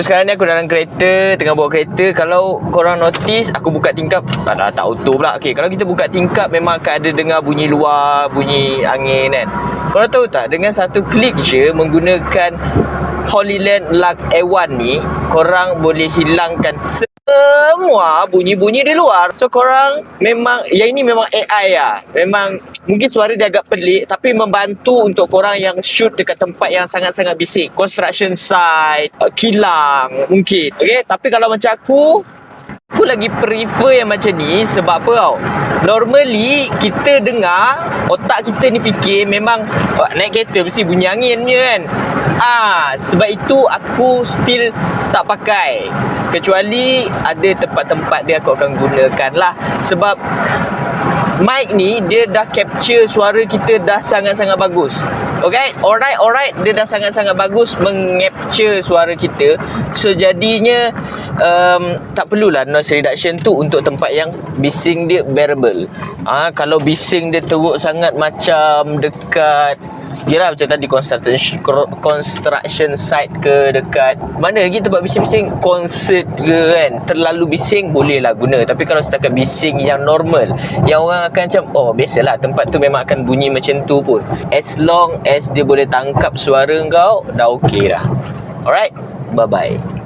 Sekarang ni aku dalam kereta, tengah bawa kereta. Kalau korang notice, aku buka tingkap. Tak auto pula. Okay, kalau kita buka tingkap, memang akan ada dengar bunyi luar, bunyi angin kan. Korang tahu tak, dengan satu klik je menggunakan Holyland Lux A1 ni, korang boleh hilangkan semua bunyi-bunyi di luar. So korang memang, yang ini memang AI lah. Memang mungkin suara dia agak pelik, tapi membantu untuk korang yang shoot dekat tempat yang sangat-sangat bising. Construction site, kilang mungkin. Okay, tapi kalau macam aku lagi prefer yang macam ni. Sebab apa tau, normally kita dengar, otak kita ni fikir memang naik kereta mesti bunyi angin je kan. Sebab itu aku still tak pakai, kecuali ada tempat-tempat dia aku akan gunakan lah. Sebab mic ni dia dah capture suara kita dah sangat-sangat bagus. Okay, alright, dia dah sangat-sangat bagus mengcapture suara kita. So jadinya tak perlulah noise reduction tu untuk tempat yang bising dia bearable. Kalau bising dia teruk sangat macam dekat, yelah macam tadi construction site ke, dekat mana lagi tempat bising-bising, concert ke kan, terlalu bising boleh lah guna. Tapi kalau setakat bising yang normal, yang orang akan macam, oh biasalah tempat tu memang akan bunyi macam tu pun, as long as dia boleh tangkap suara kau, dah okey dah. Alright, bye bye.